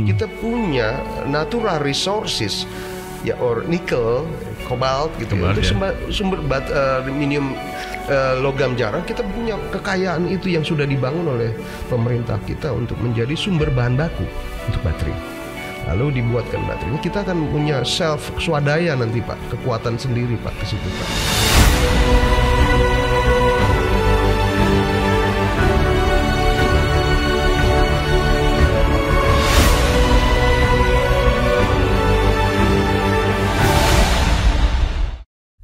kita punya natural resources ya, or nickel, cobalt gitu, untuk sumber aluminium, logam jarang. Kita punya kekayaan itu yang sudah dibangun oleh pemerintah kita untuk menjadi sumber bahan baku untuk baterai. Lalu dibuatkan baterai ini, kita akan punya self swadaya nanti Pak, kekuatan sendiri Pak ke situ Pak.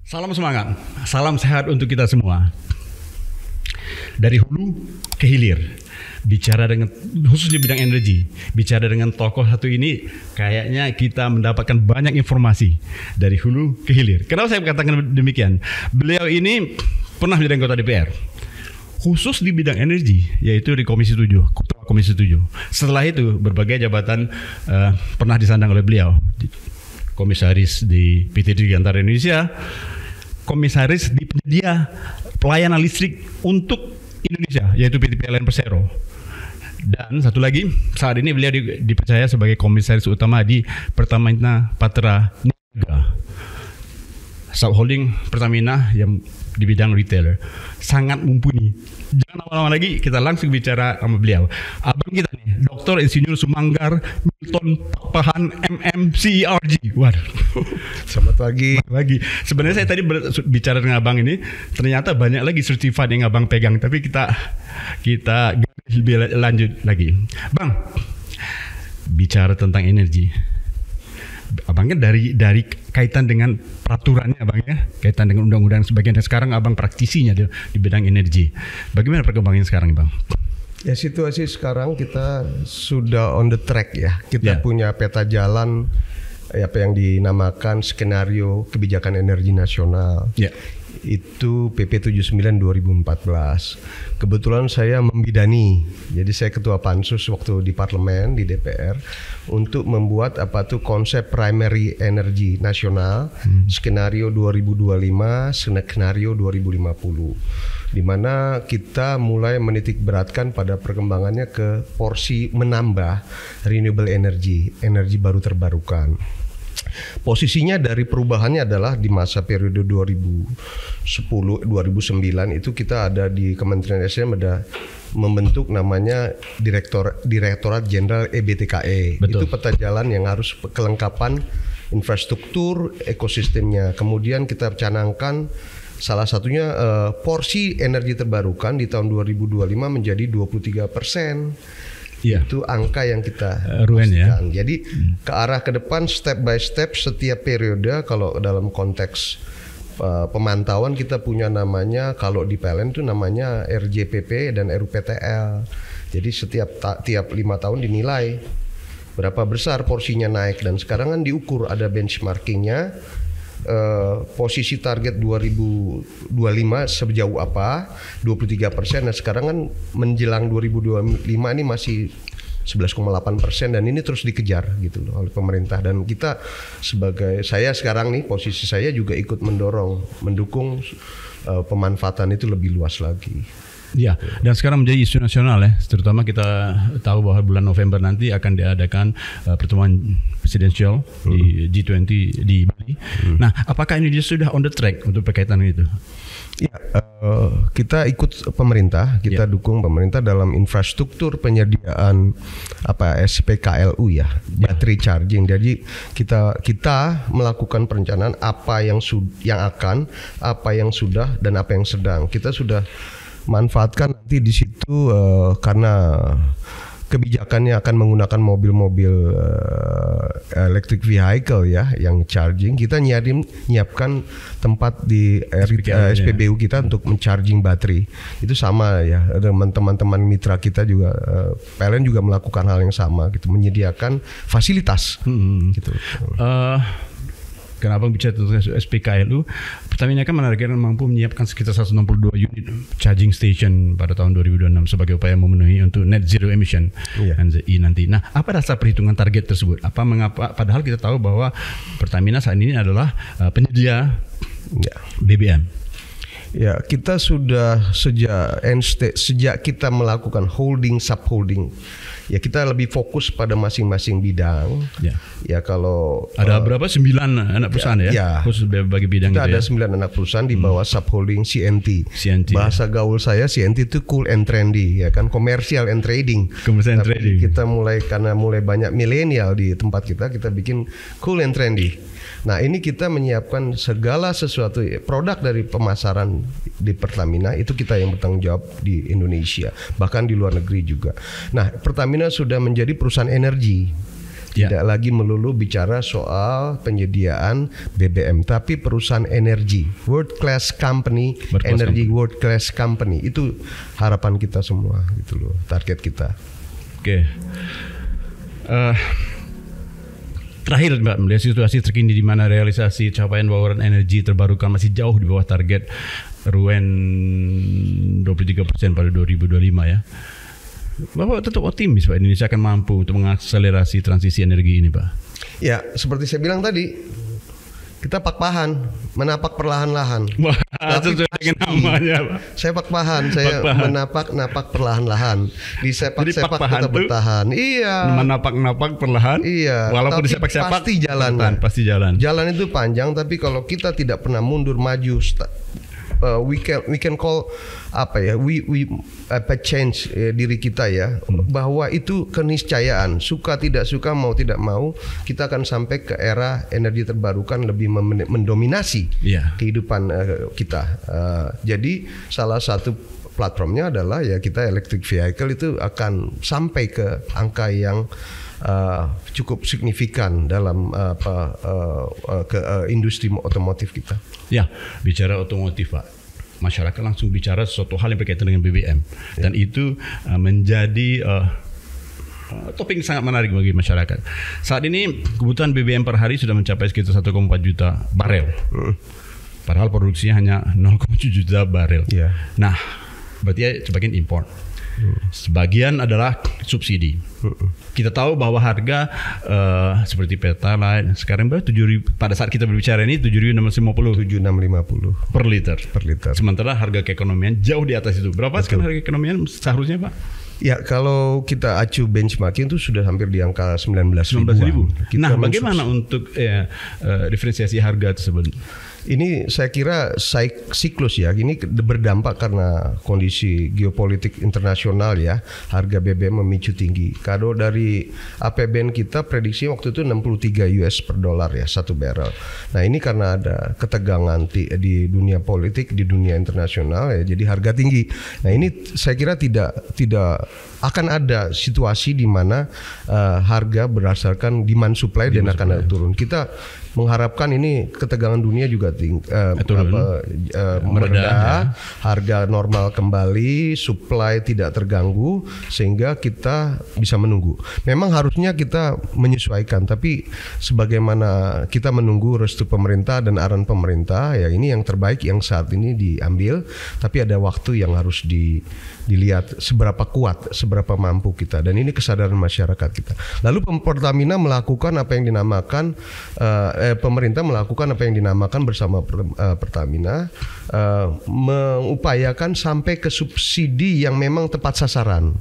Salam semangat, salam sehat untuk kita semua. Dari hulu ke hilir, bicara dengan khususnya bidang energi, bicara dengan tokoh satu ini, kayaknya kita mendapatkan banyak informasi dari hulu ke hilir. Kenapa saya katakan demikian? Beliau ini pernah menjadi anggota DPR, khusus di bidang energi, yaitu di Komisi 7, Ketua Komisi 7. Setelah itu berbagai jabatan pernah disandang oleh beliau. Komisaris di PT Dirgantara Indonesia, komisaris di penyedia pelayanan listrik untuk Indonesia, yaitu PT PLN Persero. Dan satu lagi, saat ini beliau dipercaya sebagai komisaris utama di Pertamina Patra Niaga, subholding Pertamina yang di bidang retailer. Sangat mumpuni. Jangan lama-lama lagi, kita langsung bicara sama beliau. Abang kita nih, Dr. Insinyur Sumanggar Milton Pahan MM CERG. Waduh. Selamat pagi. Sebenarnya saya tadi bicara dengan abang ini, ternyata banyak lagi sertifikat yang abang pegang, tapi kita lebih lanjut lagi. Bang, bicara tentang energi. Abang kan dari kaitan dengan peraturannya abang ya, kaitan dengan undang-undang sebagian, dan sekarang abang praktisinya di bidang energi. Bagaimana perkembangan sekarang bang? Ya, situasi sekarang kita sudah on the track ya. Kita punya peta jalan apa yang dinamakan skenario kebijakan energi nasional. Itu PP 79 2014. Kebetulan saya membidani, jadi saya ketua pansus waktu di parlemen di DPR untuk membuat konsep primary energy nasional, skenario 2025, skenario 2050, di mana kita mulai menitik beratkan pada perkembangannya ke porsi menambah renewable energy baru terbarukan. Posisinya dari perubahannya adalah di masa periode 2010-2009 itu kita ada di Kementerian SDM ada membentuk namanya Direktorat Jenderal EBTKE. Itu peta jalan yang harus kelengkapan infrastruktur ekosistemnya. Kemudian kita canangkan salah satunya porsi energi terbarukan di tahun 2025 menjadi 23%. Itu angka yang kita pastikan. Jadi ke arah ke depan step by step setiap periode, kalau dalam konteks pemantauan kita punya namanya, kalau di PLN itu namanya RJPP dan RUPTL. Jadi tiap 5 tahun dinilai berapa besar porsinya naik, dan sekarang kan diukur ada benchmarkingnya. Posisi target 2025 sejauh apa, 23%. Nah sekarang kan menjelang 2025 ini masih 11,8%, dan ini terus dikejar gitu loh oleh pemerintah. Dan kita saya sekarang nih, posisi saya juga ikut mendukung pemanfaatan itu lebih luas lagi. Ya, dan sekarang menjadi isu nasional ya, terutama kita tahu bahwa bulan November nanti akan diadakan pertemuan presidensial di G20 di Bali. Nah, apakah Indonesia sudah on the track untuk berkaitan dengan itu? Ya, kita ikut pemerintah, kita dukung pemerintah dalam infrastruktur penyediaan SPKLU ya, battery charging. Jadi kita melakukan perencanaan apa yang akan, apa yang sudah, dan apa yang sedang. Kita sudah manfaatkan nanti di situ karena kebijakannya akan menggunakan mobil-mobil electric vehicle ya yang charging. Kita nyiapkan tempat di SPBU kita untuk mencharging baterai. Itu sama ya, teman-teman mitra kita juga PLN juga melakukan hal yang sama gitu, menyediakan fasilitas gitu. Kenapa bicara tentang SPKLU? Pertamina kan menargetkan mampu menyiapkan sekitar 162 unit charging station pada tahun 2026 sebagai upaya memenuhi untuk net zero emission NZE nanti. Nah, apa dasar perhitungan target tersebut? Mengapa? Padahal kita tahu bahwa Pertamina saat ini adalah penyedia BBM. Ya, kita sudah sejak kita melakukan holding subholding, ya kita lebih fokus pada masing-masing bidang. Ya kalau ada berapa 9 anak perusahaan ya? Khusus bagi bidang kita itu ada 9 anak perusahaan di bawah subholding CNT. Bahasa gaul saya CNT itu cool and trendy, ya kan, commercial and trading. Tapi kita karena mulai banyak milenial di tempat kita bikin cool and trendy. Nah, ini kita menyiapkan segala sesuatu produk dari pemasaran di Pertamina, itu kita yang bertanggung jawab di Indonesia, bahkan di luar negeri juga. Nah, Pertamina sudah menjadi perusahaan energi. Tidak lagi melulu bicara soal penyediaan BBM, tapi perusahaan energi, world class company, world class company. Itu harapan kita semua, gitu loh, target kita. Oke. Terakhir Mbak, melihat situasi terkini di mana realisasi capaian bauran energi terbarukan masih jauh di bawah target RUN 23% pada 2025 ya. Bapak tetap optimis Pak, Indonesia akan mampu untuk mengakselerasi transisi energi ini Pak? Ya, seperti saya bilang tadi, kita pakpahan, menapak perlahan-lahan. Wah, sesuai dengan namanya Pak. Saya pakpahan, saya menapak perlahan-lahan. Di sepak-sepak kita bertahan. Iya. Menapak-napak perlahan. Iya. Walaupun di sepak-sepak pasti jalan. Pasti jalan. Jalan itu panjang, tapi kalau kita tidak pernah mundur maju, we can call change diri kita ya, bahwa itu keniscayaan, suka tidak suka, mau tidak mau, kita akan sampai ke era energi terbarukan lebih mendominasi kehidupan kita. Jadi salah satu platformnya adalah ya kita electric vehicle itu akan sampai ke angka yang cukup signifikan dalam industri otomotif kita. Ya, bicara otomotif Pak, masyarakat langsung bicara sesuatu hal yang berkaitan dengan BBM, dan itu menjadi topik sangat menarik bagi masyarakat. Saat ini kebutuhan BBM per hari sudah mencapai sekitar 1,4 juta barel. Padahal produksinya hanya 0,7 juta barel. Nah, berarti sebagian impor. Sebagian adalah subsidi. Kita tahu bahwa harga seperti Pertalite sekarang berapa? 7.000, pada saat kita berbicara ini 7.650 per liter. Sementara harga keekonomian jauh di atas itu. Berapa sekarang harga keekonomian seharusnya Pak? Ya, kalau kita acu benchmarking itu sudah hampir di angka 19.000. Nah, bagaimana untuk diferensiasi harga tersebut? Ini saya kira siklus ya. Ini berdampak karena kondisi geopolitik internasional ya. Harga BBM memicu tinggi. Kalau dari APBN kita prediksi waktu itu 63 US per dolar ya satu barrel. Nah, ini karena ada ketegangan di dunia politik, di dunia internasional ya, jadi harga tinggi. Nah, ini saya kira tidak akan ada situasi di mana harga berdasarkan demand supply dan akan ada turun. Kita mengharapkan ini ketegangan dunia juga meredah, harga normal kembali, supply tidak terganggu, sehingga kita bisa menunggu. Memang harusnya kita menyesuaikan, tapi sebagaimana kita menunggu restu pemerintah dan arahan pemerintah, ya ini yang terbaik yang saat ini diambil, tapi ada waktu yang harus dilihat seberapa kuat, seberapa mampu kita, dan ini kesadaran masyarakat kita. Lalu Pertamina melakukan apa yang dinamakan pemerintah melakukan apa yang dinamakan bersama Pertamina mengupayakan sampai ke subsidi yang memang tepat sasaran.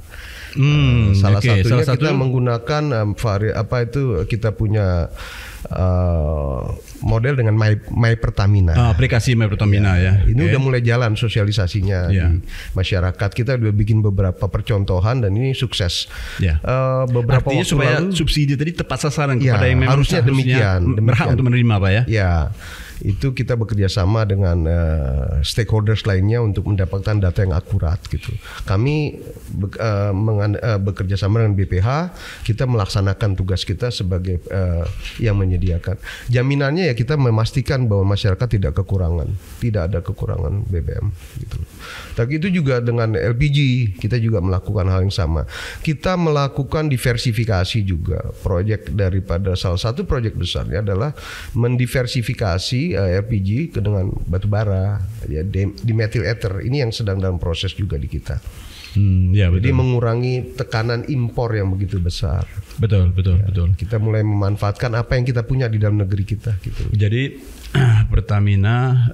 Salah satunya kita menggunakan kita punya model dengan My Pertamina. Aplikasi My Pertamina ya. Ini udah mulai jalan sosialisasinya di masyarakat. Kita udah bikin beberapa percontohan dan ini sukses. Beberapa artinya waktu supaya lalu, subsidi tadi tepat sasaran kepada yang memang harusnya demikian. Berhak untuk menerima Pak ya. Ya. Itu kita bekerja sama dengan stakeholders lainnya untuk mendapatkan data yang akurat gitu. Kami bekerja sama dengan BPH, kita melaksanakan tugas kita sebagai yang menyediakan. Jaminannya ya kita memastikan bahwa masyarakat tidak ada kekurangan BBM gitu. Tapi itu juga dengan LPG kita juga melakukan hal yang sama. Kita melakukan diversifikasi juga. Salah satu proyek besarnya adalah mendiversifikasi LPG dengan batu bara, ya, dimethyl ether. Ini yang sedang dalam proses juga di kita. Jadi mengurangi tekanan impor yang begitu besar. Betul. Kita mulai memanfaatkan apa yang kita punya di dalam negeri kita. Gitu. Jadi Pertamina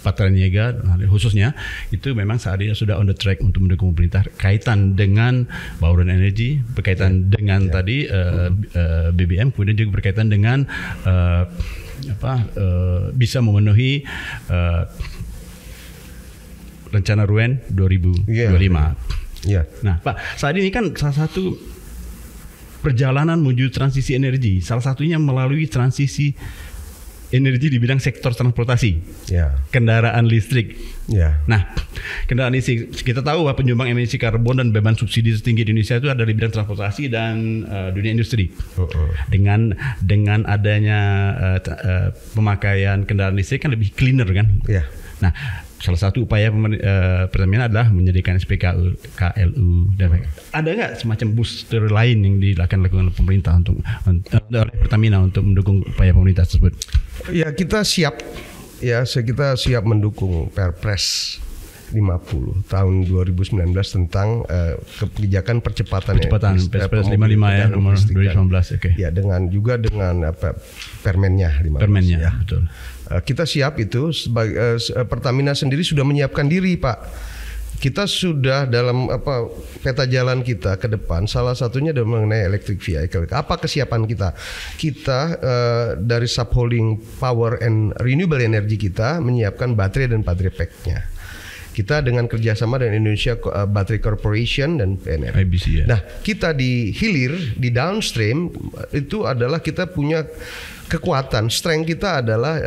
Patra Niaga khususnya itu memang saat ini sudah on the track untuk mendukung pemerintah kaitan dengan bauran energi, berkaitan dengan tadi BBM, kemudian juga berkaitan dengan bisa memenuhi rencana RUEN 2025. Nah, Pak, saat ini kan salah satu perjalanan menuju transisi energi, salah satunya melalui transisi energi di bidang sektor transportasi, kendaraan listrik. Nah, kendaraan listrik, kita tahu bahwa penyumbang emisi karbon dan beban subsidi tertinggi di Indonesia itu ada di bidang transportasi dan dunia industri. Dengan adanya pemakaian kendaraan listrik kan lebih cleaner kan. Nah, salah satu upaya Pertamina adalah menyediakan SPKLU dan ada nggak semacam booster lain yang dilakukan oleh pemerintah oleh Pertamina untuk mendukung upaya pemerintah tersebut? Ya, kita siap mendukung Perpres 50 tahun 2019 tentang kebijakan percepatan Perpres 55 ya nomor 2019. Ya, dengan Permennya 15. Permennya, betul. Kita siap itu sebagai Pertamina sendiri sudah menyiapkan diri, Pak. Kita sudah dalam peta jalan kita ke depan, salah satunya adalah mengenai electric vehicle. Apa kesiapan kita? Kita dari subholding power and renewable energy kita menyiapkan baterai dan baterai pack-nya. Kita dengan kerjasama dengan Indonesia Battery Corporation dan PNR. IBC, Nah, kita di hilir, di downstream itu adalah kita punya kekuatan, strength kita adalah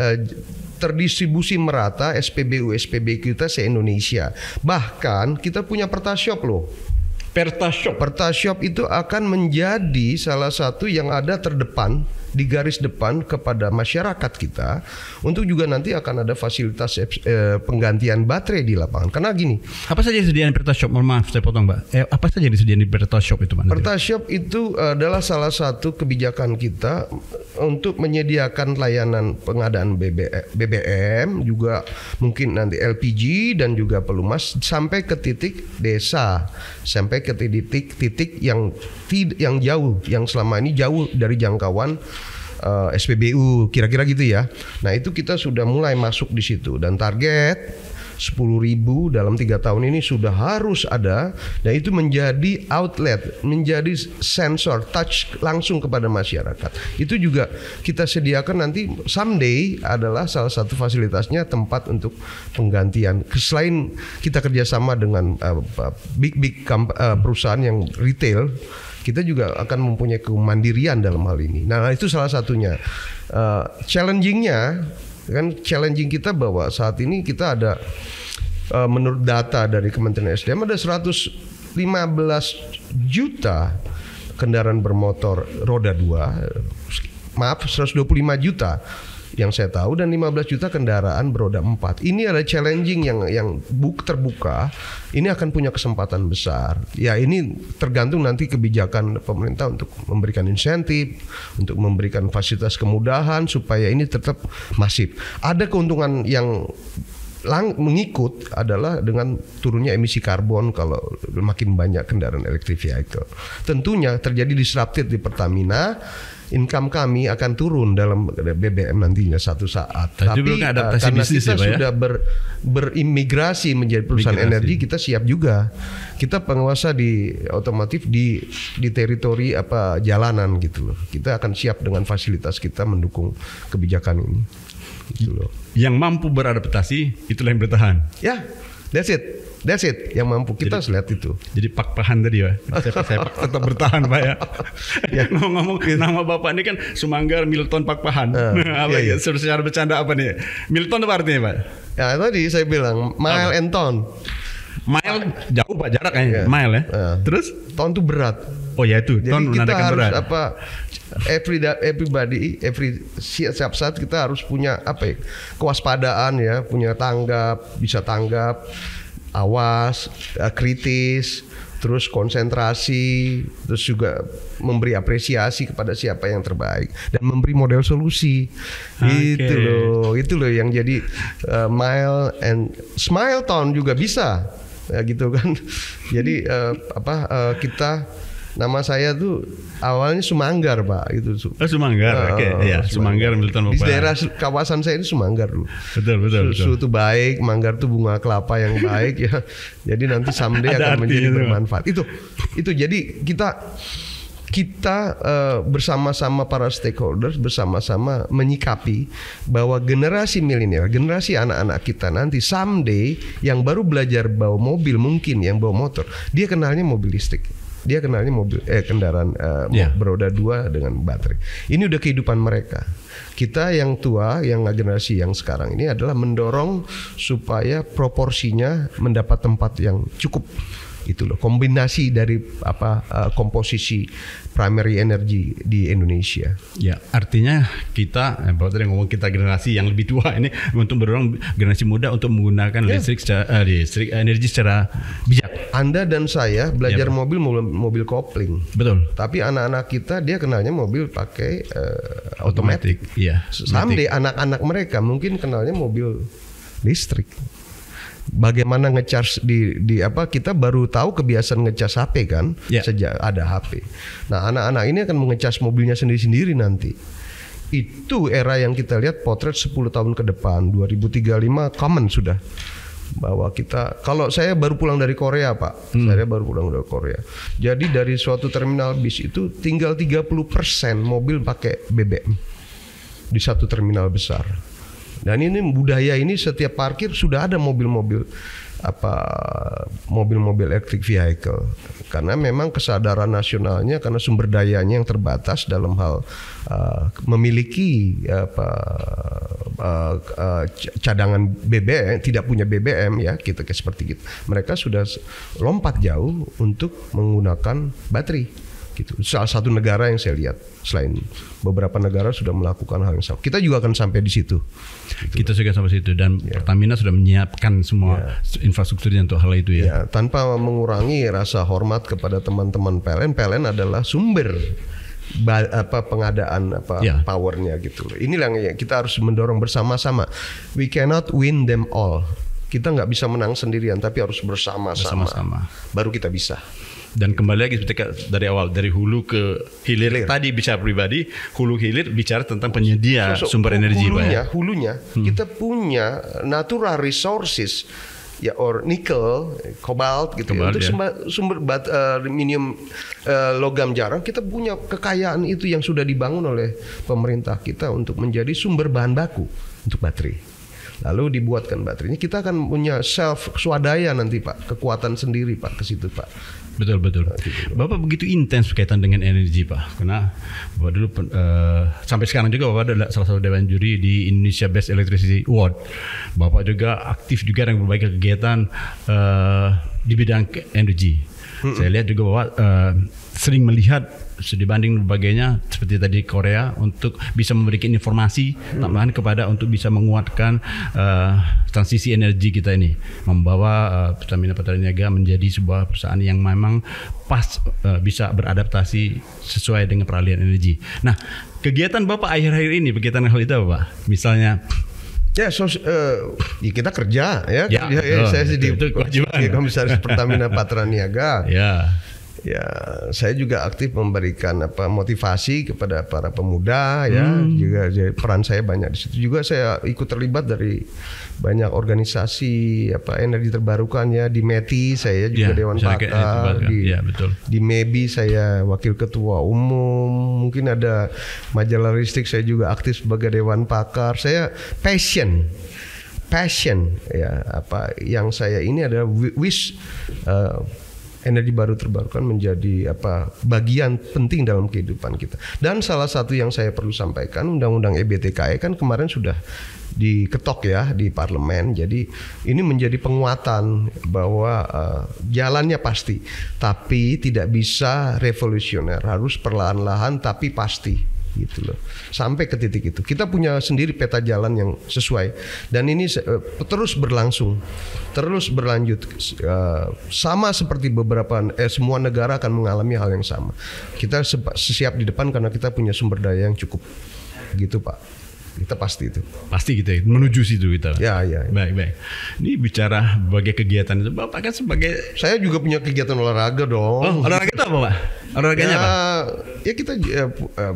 terdistribusi merata SPBU kita se-Indonesia. Bahkan kita punya Pertashop loh. Pertashop itu akan menjadi salah satu yang ada terdepan, di garis depan kepada masyarakat kita, untuk juga nanti akan ada fasilitas penggantian baterai di lapangan. Karena gini, apa saja yang disediakan Pertashop? Maaf saya potong, Pak. Apa saja yang disediakan di Pertashop itu, Pak? Pertashop itu adalah salah satu kebijakan kita untuk menyediakan layanan pengadaan BBM, juga mungkin nanti LPG dan juga pelumas sampai ke titik desa, sampai ke titik yang jauh, yang selama ini jauh dari jangkauan SPBU, kira-kira gitu ya. Nah, itu kita sudah mulai masuk di situ dan target 10.000 dalam 3 tahun ini sudah harus ada, dan itu menjadi outlet, menjadi sensor touch langsung kepada masyarakat. Itu juga kita sediakan nanti someday adalah salah satu fasilitasnya tempat untuk penggantian. Selain kita kerjasama dengan perusahaan yang retail, kita juga akan mempunyai kemandirian dalam hal ini. Nah, itu salah satunya. Challenging kita bahwa saat ini kita ada menurut data dari Kementerian SDM ada 115 juta kendaraan bermotor roda 2. 125 juta yang saya tahu, dan 15 juta kendaraan beroda 4. Ini ada challenging yang terbuka. Ini akan punya kesempatan besar. Ya, ini tergantung nanti kebijakan pemerintah untuk memberikan insentif, untuk memberikan fasilitas kemudahan supaya ini tetap masif. Ada keuntungan yang mengikut adalah dengan turunnya emisi karbon kalau makin banyak kendaraan electric vehicle. Tentunya terjadi disrupted di Pertamina. Income kami akan turun dalam BBM nantinya satu saat. Tapi karena kita sudah berimigrasi menjadi perusahaan energi, kita siap juga. Kita penguasa di otomotif di teritori jalanan gitu loh. Kita akan siap dengan fasilitas kita mendukung kebijakan ini. Gitu loh. Yang mampu beradaptasi itulah yang bertahan. Ya, That's it yang mampu kita lihat itu. Jadi Pak Pahan tadi ya, saya tetap bertahan, Pak ya. Ngomong nama Bapak ini kan Sumanggar Milton Pak Pahan. Iya. Secara bercanda apa nih? Milton apa artinya, Pak? Ya, tadi saya bilang mile and ton. Mile jauh, Pak, jarak kayaknya. Mile ya. Terus ton itu berat. Oh ya, itu ton menandakan berat. Setiap saat kita harus punya kewaspadaan ya, punya bisa tanggap, awas, kritis, terus konsentrasi, terus juga memberi apresiasi kepada siapa yang terbaik dan memberi model solusi. Itu loh yang jadi mile and smile town juga bisa, ya gitu kan. Jadi kita Nama saya tuh awalnya Sumanggar, Pak. Itu Sumanggar. Oke, ya, Sumanggar Milton Bapak. Di daerah kawasan saya itu Sumanggar dulu. Betul. Susu itu baik, manggar itu bunga kelapa yang baik ya. Jadi nanti someday akan menjadi bermanfaat. Itu jadi kita bersama-sama para stakeholders bersama-sama menyikapi bahwa generasi milenial, generasi anak-anak kita nanti someday yang baru belajar bawa mobil, mungkin yang bawa motor, dia kenalnya mobil listrik. Dia kenalnya kendaraan beroda 2 dengan baterai. Ini udah kehidupan mereka. Kita yang tua, yang generasi yang sekarang ini adalah mendorong supaya proporsinya mendapat tempat yang cukup. Itu loh, kombinasi dari komposisi primary energy di Indonesia. Ya, artinya kita, Bapak tadi ngomong kita generasi yang lebih tua ini untuk mendorong generasi muda untuk menggunakan listrik energi secara bijak. Anda dan saya belajar mobil kopling. Betul. Tapi anak-anak kita dia kenalnya mobil pakai otomatis. Iya. Someday anak-anak mereka mungkin kenalnya mobil listrik. Bagaimana ngecharge kita baru tahu kebiasaan ngecas HP kan sejak ada HP. Nah, anak-anak ini akan mengecas mobilnya sendiri-sendiri nanti. Itu era yang kita lihat potret 10 tahun ke depan, 2035 common sudah. Bahwa kita, kalau saya baru pulang dari Korea, Pak. Saya baru pulang dari Korea. Jadi dari suatu terminal bis itu tinggal 30% mobil pakai BBM di satu terminal besar. Dan ini budaya ini setiap parkir sudah ada mobil-mobil electric vehicle, karena memang kesadaran nasionalnya karena sumber dayanya yang terbatas dalam hal memiliki cadangan BBM, tidak punya BBM ya, kita seperti gitu. Mereka sudah lompat jauh untuk menggunakan baterai. Gitu. Salah satu negara yang saya lihat, selain beberapa negara sudah melakukan hal yang sama. Kita juga akan sampai di situ. Gitu. Kita juga sampai situ dan Pertamina sudah menyiapkan semua infrastrukturnya untuk hal itu ya. Tanpa mengurangi rasa hormat kepada teman-teman PLN. PLN adalah sumber pengadaan powernya gitu. Inilah yang kita harus mendorong bersama-sama. We cannot win them all. Kita nggak bisa menang sendirian, tapi harus bersama-sama. Baru kita bisa. Dan kembali lagi seperti dari awal, dari hulu ke hilir. Tadi bicara pribadi, hulu hilir bicara tentang penyedia sumber energi. Hulunya kita punya natural resources ya, or nickel, cobalt gitu. Untuk sumber aluminium, logam jarang, kita punya kekayaan itu yang sudah dibangun oleh pemerintah kita untuk menjadi sumber bahan baku untuk baterai. Lalu dibuatkan baterainya, kita akan punya swadaya nanti Pak, kekuatan sendiri Pak ke situ Pak. Betul. Bapak begitu intens berkaitan dengan energi Pak, karena Bapak dulu sampai sekarang juga Bapak adalah salah satu dewan juri di Indonesia Best Electricity Award. Bapak juga aktif juga dengan berbagai kegiatan di bidang energi. Saya lihat juga Bapak sering melihat dibanding berbagai seperti tadi Korea untuk bisa memberikan informasi tambahan kepada untuk bisa menguatkan transisi energi kita ini, membawa Pertamina Patraniaga menjadi sebuah perusahaan yang memang pas bisa beradaptasi sesuai dengan peralihan energi. Nah, kegiatan Bapak akhir-akhir ini berkaitan hal itu apa Pak? Misalnya kita kerja ya. Saya di Komisaris Pertamina Patraniaga. Ya, saya juga aktif memberikan motivasi kepada para pemuda ya. Juga peran saya banyak di situ. Juga saya ikut terlibat dari banyak organisasi energi terbarukan ya. Di METI saya juga dewan pakar, di MEBI saya wakil ketua umum. Mungkin ada majalah listrik saya juga aktif sebagai dewan pakar. Saya passion ya, yang saya ini adalah wish energi baru terbarukan menjadi bagian penting dalam kehidupan kita. Dan salah satu yang saya perlu sampaikan, undang-undang EBTKE kan kemarin sudah diketok ya di parlemen. Jadi ini menjadi penguatan bahwa jalannya pasti, tapi tidak bisa revolusioner, harus perlahan-lahan tapi pasti. Gitu loh. Sampai ke titik itu kita punya sendiri peta jalan yang sesuai, dan ini terus berlanjut sama seperti semua negara akan mengalami hal yang sama. Kita siap di depan karena kita punya sumber daya yang cukup gitu Pak. kita pasti itu. Pasti gitu ya, menuju situ kita. Ya. Baik. Ini bicara sebagai kegiatan itu, Bapak kan sebagai... Saya juga punya kegiatan olahraga dong. Oh, olahraga itu apa, Pak? Olahraganya apa? Ya kita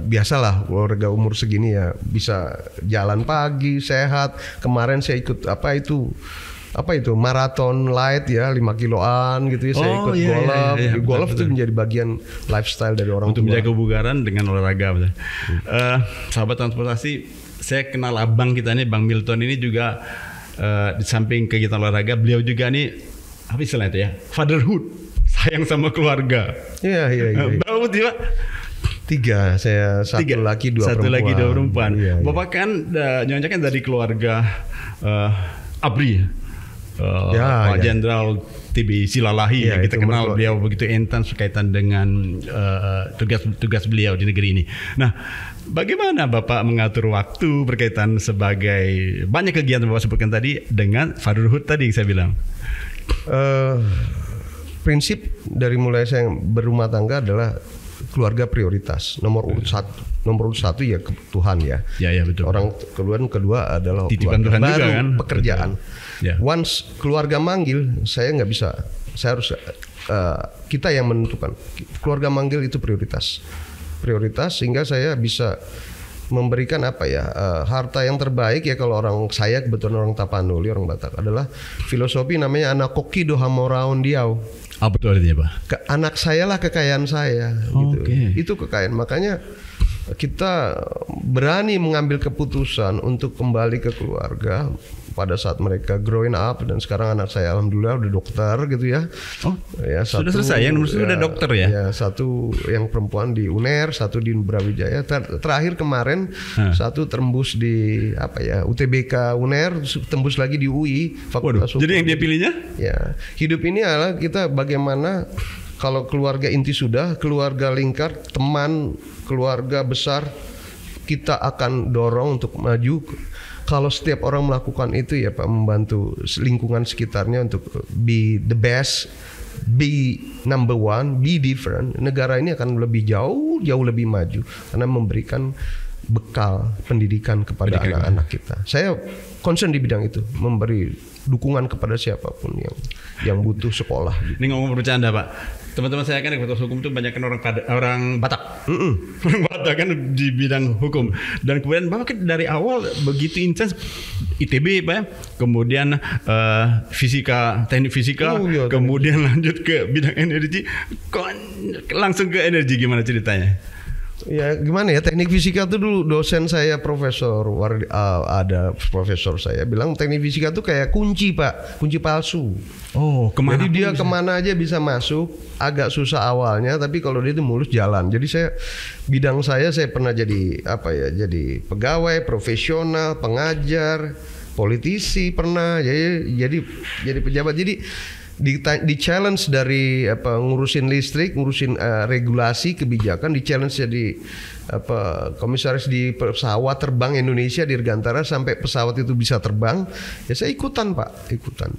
biasalah olahraga umur segini ya, bisa jalan pagi, sehat. Kemarin saya ikut apa itu maraton light ya, 5 kiloan gitu ya. Saya ikut golf. Golf itu menjadi bagian lifestyle dari orang untuk tua. menjaga kebugaran dengan olahraga. Sahabat transportasi, saya kenal abang kita nih, Bang Milton ini juga di samping kegiatan olahraga, beliau juga nih apa istilahnya itu ya, fatherhood, sayang sama keluarga. Iya. Berapa tiba? 3, saya satu laki 2 perempuan. Satu lagi 2 perempuan. Iya. Bapak kan nyonya kan dari keluarga ABRI. Pak Jenderal TB Silalahi ya, kita kenal beliau begitu intens berkaitan dengan tugas beliau di negeri ini. Nah, bagaimana Bapak mengatur waktu berkaitan sebagai banyak kegiatan Bapak sebutkan tadi dengan fatherhood tadi saya bilang? Prinsip dari mulai saya berumah tangga adalah keluarga prioritas, nomor urut satu ya Tuhan ya. Ya betul. Orang kedua adalah titipan Tuhan baru juga kan. Pekerjaan. Ya. Once keluarga manggil, saya nggak bisa. Saya harus kita yang menentukan. Keluarga manggil itu prioritas sehingga saya bisa memberikan harta yang terbaik ya. Kalau orang saya kebetulan orang Tapanuli, orang Batak, adalah filosofi namanya anak koki doha moraon diau. Apa itu artinya, Pak? Anak saya lah kekayaan saya. Gitu. Itu kekayaan. Makanya kita berani mengambil keputusan untuk kembali ke keluarga pada saat mereka growing up, dan sekarang anak saya alhamdulillah udah dokter gitu ya. Oh, ya sudah selesai, yang nomor sudah dokter ya? Ya, satu yang perempuan di UNER, satu di Brawijaya. Terakhir kemarin satu tembus di UTBK UNER, tembus lagi di UI Fakultas Hukum. Jadi yang dia pilihnya? Ya, hidup ini adalah kita bagaimana kalau keluarga inti sudah, keluarga lingkar, teman, keluarga besar, kita akan dorong untuk maju. Kalau setiap orang melakukan itu ya Pak, membantu lingkungan sekitarnya untuk be the best, be number one, be different, negara ini akan lebih jauh lebih maju karena memberikan bekal pendidikan kepada anak-anak kita. Saya concern di bidang itu, memberi dukungan kepada siapapun yang butuh sekolah. Ini ngomong bercanda Pak. Teman-teman saya kan di Fakultas Hukum itu banyak kan orang Batak. Orang Batak kan di bidang hukum. Dan kemudian Bapak kan dari awal begitu intens ITB Pak, kemudian fisika, teknik fisika, kemudian lanjut ke bidang energi. Kok langsung ke energi, gimana ceritanya? Ya gimana ya, teknik fisika itu dulu dosen saya profesor ada profesor saya bilang teknik fisika itu kayak kunci Pak, kunci palsu. Oh, kemana? Jadi dia bisa kemana aja bisa masuk, agak susah awalnya, tapi kalau dia itu mulus jalan. Jadi bidang saya pernah jadi jadi pegawai profesional, pengajar, politisi pernah, jadi pejabat. Jadi di challenge dari ngurusin listrik, ngurusin regulasi kebijakan, di challenge jadi komisaris di pesawat terbang Indonesia Dirgantara sampai pesawat itu bisa terbang, ya saya ikutan Pak, ikutan.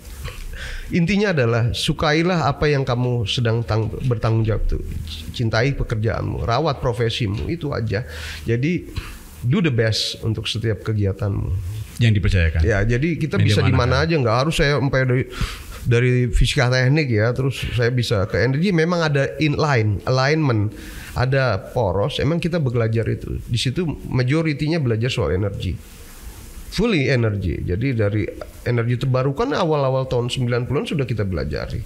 Intinya adalah sukailah apa yang kamu sedang bertanggung jawab tuh, cintai pekerjaanmu, rawat profesimu, itu aja. Jadi do the best untuk setiap kegiatanmu yang dipercayakan. Ya, jadi kita bisa di mana aja, nggak harus saya sampai dari fisika teknik ya, terus saya bisa ke energi. Memang ada alignment, ada poros. Emang kita belajar itu. Di situ majoritinya belajar soal energi, fully energi. Jadi dari energi terbarukan awal-awal tahun 90-an sudah kita belajari.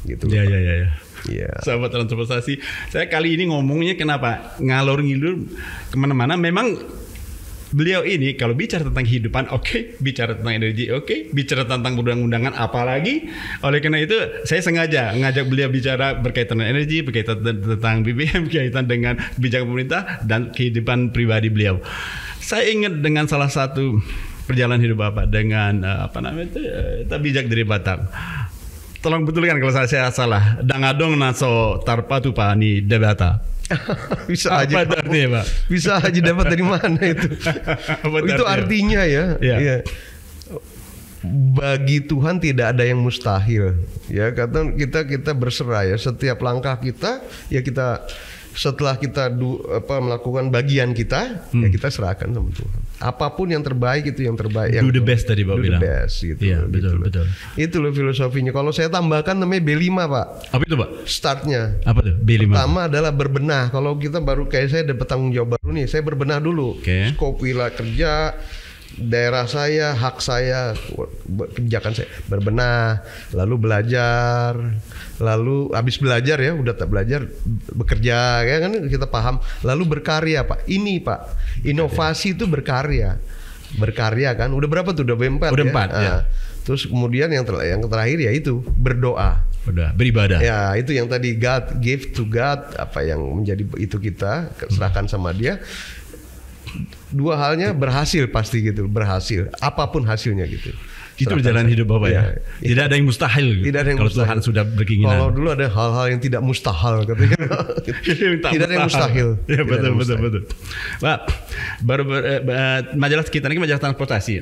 Gitu. Ya. Sahabat transportasi, saya kali ini ngomongnya kenapa ngalor ngidul kemana-mana. Memang beliau ini kalau bicara tentang kehidupan, bicara tentang energi, bicara tentang undang-undangan, apalagi. Oleh karena itu saya sengaja ngajak beliau bicara berkaitan dengan energi, berkaitan tentang BBM, berkaitan dengan kebijakan pemerintah dan kehidupan pribadi beliau. Saya ingat dengan salah satu perjalanan hidup Bapak dengan bijak dari Batak. Tolong betulkan kalau saya salah. Dangadong naso tarpatu pani debata. Bisa aja artinya, Pak? Bisa aja dapat dari mana itu? Itu artinya ya. Bagi Tuhan tidak ada yang mustahil. Ya, kata kita berserah ya. Setiap langkah kita ya kita setelah kita melakukan bagian kita, ya kita serahkan sama Tuhan. Apapun yang terbaik itu yang terbaik. Do the best tadi Bapak bilang. Do the best gitu. Iya, betul, betul. Itu loh filosofinya. Kalau saya tambahkan namanya B5, Pak. Apa itu, Pak? Startnya. Apa tuh? B5. Pertama adalah berbenah. Kalau kita baru kayak saya dapat tanggung jawab baru nih, saya berbenah dulu. Skop wilayah kerja, daerah saya, hak saya, kebijakan saya, berbenah, lalu belajar, lalu habis belajar ya, udah tak belajar, bekerja, ya kan kita paham, lalu berkarya, Pak. Ini Pak, inovasi itu berkarya kan, udah berapa tuh, udah B4 udah ya? 4 ya. Terus kemudian yang terakhir ya itu berdoa. Beribadah. Ya, itu yang tadi God, give to God, apa yang menjadi itu kita serahkan sama Dia. Dua halnya berhasil pasti gitu, berhasil apapun hasilnya gitu. Itu jalan hidup Bapak ya. Tidak ada yang mustahil. Tidak ada yang kalau mustahil. Tuhan sudah berkeinginan. Kalau dulu ada hal-hal yang tidak mustahil katanya. Tidak ada yang mustahil. Ya, betul. Pak, majalah kita ini majalah transportasi.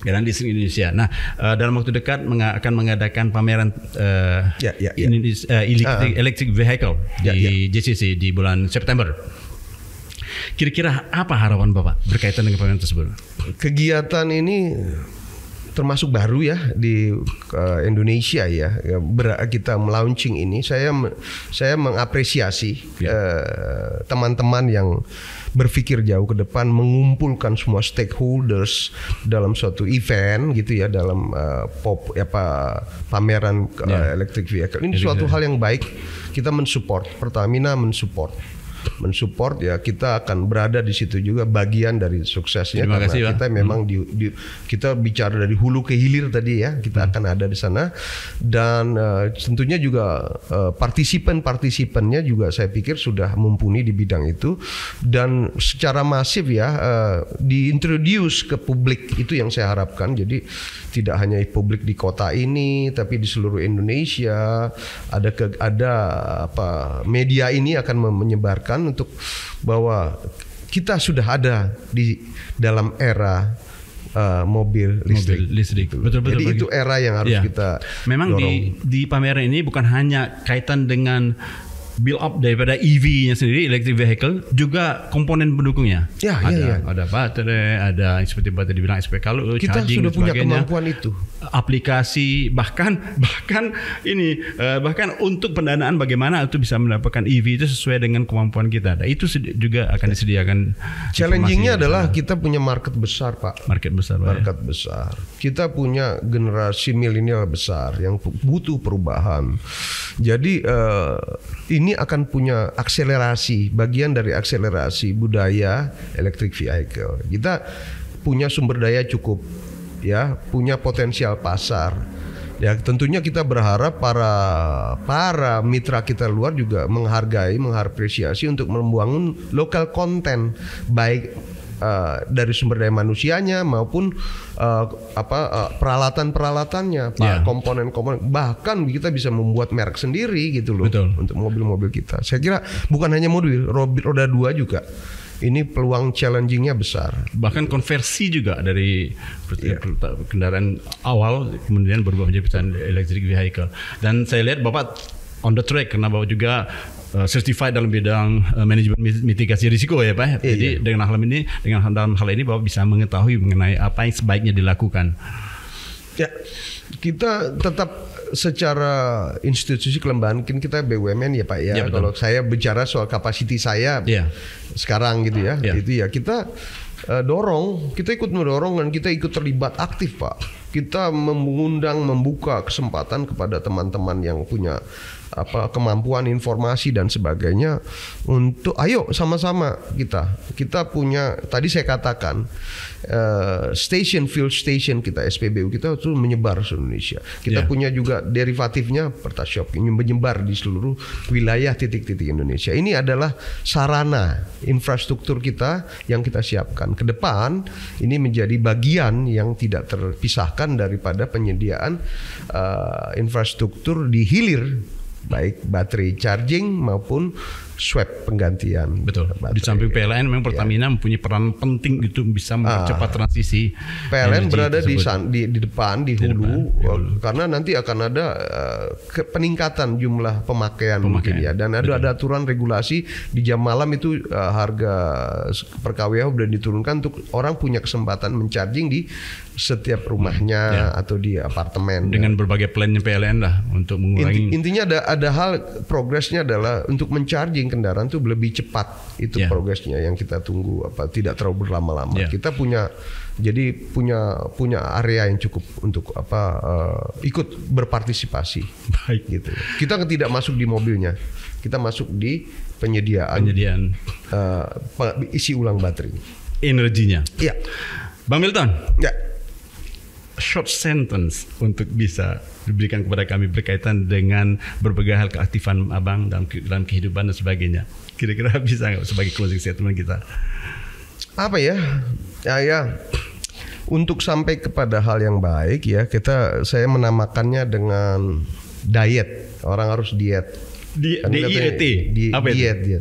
Dan di Indonesia. Nah, dalam waktu dekat akan mengadakan pameran electric vehicle di JCC di bulan September. Kira-kira apa harapan Bapak berkaitan dengan pameran tersebut? Kegiatan ini termasuk baru ya di Indonesia ya. Kita melaunching ini, saya mengapresiasi teman-teman yang berpikir jauh ke depan, mengumpulkan semua stakeholders dalam suatu event gitu ya, dalam pameran electric vehicle. Ini suatu hal yang baik. Kita mensupport, Pertamina mensupport ya, kita akan berada di situ juga bagian dari suksesnya. Terima karena kasih, kita memang kita bicara dari hulu ke hilir tadi ya, kita akan ada di sana, dan tentunya juga partisipannya juga saya pikir sudah mumpuni di bidang itu, dan secara masif ya diintroduce ke publik, itu yang saya harapkan. Jadi tidak hanya publik di kota ini, tapi di seluruh Indonesia ada media ini akan menyebarkan untuk bahwa kita sudah ada di dalam era mobil listrik. Betul. Jadi itu era yang harus kita memang dorong. Di pameran ini bukan hanya kaitan dengan build up daripada EV-nya sendiri, electric vehicle, juga komponen pendukungnya. Ada baterai, ada seperti baterai dibilang SP kalau kita charging, sudah punya kemampuan itu. Aplikasi bahkan untuk pendanaan bagaimana itu bisa mendapatkan EV itu sesuai dengan kemampuan kita. Nah, itu juga akan disediakan. Challenging-nya adalah kita punya market besar, Pak. Market besar. Kita punya generasi milenial besar yang butuh perubahan. Jadi ini akan punya akselerasi, bagian dari akselerasi budaya electric vehicle. Kita punya sumber daya cukup, ya, punya potensial pasar. Ya, tentunya kita berharap para mitra kita luar juga mengapresiasi untuk membangun local content, baik dari sumber daya manusianya maupun peralatan-peralatannya, komponen-komponen, bahkan kita bisa membuat merek sendiri gitu loh. Betul. Untuk mobil-mobil kita. Saya kira bukan hanya mobil, roda 2 juga. Ini peluang challenging-nya besar. Bahkan konversi juga dari kendaraan awal kemudian berubah menjadi electric vehicle. Dan saya lihat Bapak on the track karena Bapak juga certified dalam bidang manajemen mitigasi risiko ya Pak. Jadi dalam hal ini Bapak bisa mengetahui mengenai apa yang sebaiknya dilakukan. Ya, kita tetap secara institusi kelembagaan, kita BUMN ya Pak ya. Kalau saya bicara soal kapasiti saya sekarang gitu ya, itu ya kita kita ikut mendorong dan kita ikut terlibat aktif Pak. Kita membuka kesempatan kepada teman-teman yang punya kemampuan informasi dan sebagainya untuk ayo sama-sama kita punya, tadi saya katakan fuel station kita, SPBU kita itu menyebar seluruh Indonesia. Kita punya juga derivatifnya Pertashop menyebar di seluruh wilayah titik-titik Indonesia. Ini adalah sarana infrastruktur kita yang kita siapkan ke depan. Ini menjadi bagian yang tidak terpisahkan daripada penyediaan infrastruktur di hilir, baik baterai charging maupun swap penggantian. Betul. Baterai. Di samping PLN memang Pertamina mempunyai peran penting itu bisa mempercepat transisi. PLN berada di depan, di hulu, karena nanti akan ada peningkatan jumlah pemakaian mungkin ya. Dan ada aturan regulasi di jam malam itu harga per kWh udah diturunkan untuk orang punya kesempatan mencharging di setiap rumahnya atau di apartemen dengan berbagai plannya PLN lah untuk mengurangi. Intinya ada hal progresnya adalah untuk mencharging kendaraan tuh lebih cepat itu progresnya yang kita tunggu tidak terlalu berlama-lama. Kita punya area yang cukup untuk ikut berpartisipasi. Baik gitu. Kita tidak masuk di mobilnya, kita masuk di penyediaan isi ulang baterai energinya. Iya. Bang Milton. Ya. Short sentence untuk bisa diberikan kepada kami berkaitan dengan berbagai hal keaktifan Abang dalam kehidupan dan sebagainya. Kira-kira bisa nggak sebagai closing statement kita? Apa ya? Ya. Untuk sampai kepada hal yang baik ya, saya menamakannya dengan diet. Orang harus diet. DIET. Apa itu?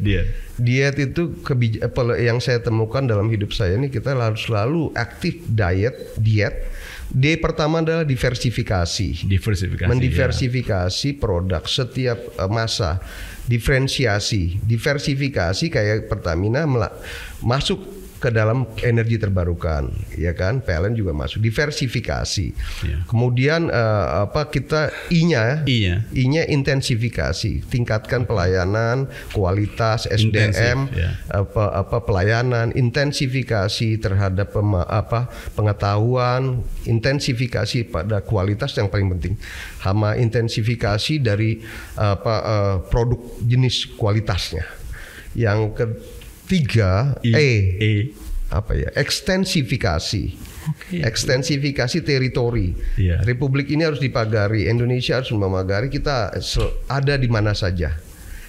Diet itu yang saya temukan dalam hidup saya ini, kita harus selalu aktif diet. D pertama adalah diversifikasi. Mendiversifikasi produk setiap masa. Diversifikasi kayak Pertamina masuk ke dalam energi terbarukan, ya kan? PLN juga masuk. Diversifikasi. Kemudian kita I-nya intensifikasi, tingkatkan pelayanan, kualitas SDM, pelayanan, intensifikasi terhadap pengetahuan, intensifikasi pada kualitas yang paling penting, sama intensifikasi dari produk jenis kualitasnya. Yang ketiga ekstensifikasi. Ekstensifikasi teritori. Republik ini harus dipagari, Indonesia harus memagari, kita ada di mana saja.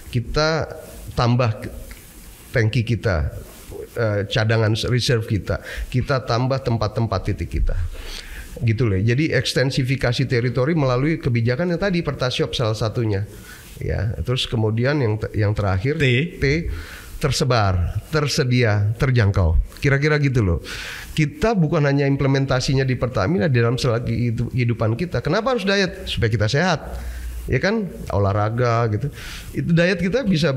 Kita tambah tangki kita, cadangan reserve kita tambah tempat-tempat titik kita. Gitu loh. Jadi ekstensifikasi teritori melalui kebijakan yang tadi Pertasiop salah satunya. Ya, terus kemudian yang terakhir T tersebar, tersedia, terjangkau. Kira-kira gitu loh. Kita bukan hanya implementasinya di Pertamina dalam selagi kehidupan kita. Kenapa harus diet? Supaya kita sehat. Ya kan, olahraga gitu. Itu diet kita bisa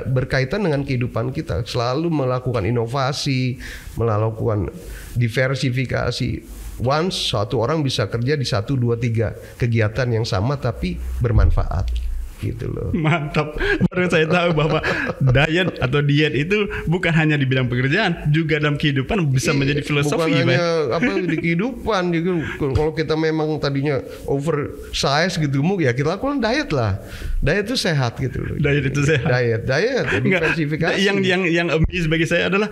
berkaitan dengan kehidupan kita. Selalu melakukan inovasi, melakukan diversifikasi. Once satu orang bisa kerja di 1, 2, 3 kegiatan yang sama tapi bermanfaat. Gitu loh. Mantap. Baru saya tahu bahwa diet atau diet itu bukan hanya di bidang pekerjaan, juga dalam kehidupan bisa menjadi filosofi. Bukan hanya di kehidupan gitu. Kalau kita memang tadinya oversize gitu, ya kita lakukan diet lah. Diet itu sehat gitu loh. Diet itu sehat. Diet diversifikasi. Yang amazing bagi saya adalah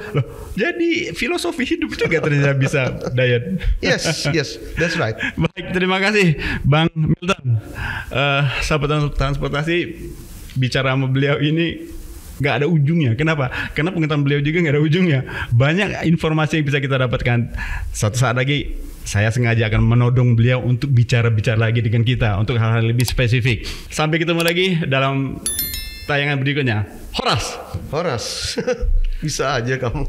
jadi filosofi hidup juga ternyata bisa diet. Yes, that's right. Baik, terima kasih Bang Milton. Sahabat transportasi, bicara sama beliau ini nggak ada ujungnya. Kenapa? Karena pengetahuan beliau juga nggak ada ujungnya. Banyak informasi yang bisa kita dapatkan. Suatu saat lagi saya sengaja akan menodong beliau untuk bicara-bicara lagi dengan kita untuk hal-hal lebih spesifik. Sampai ketemu lagi dalam tayangan berikutnya. Horas. Bisa aja kamu.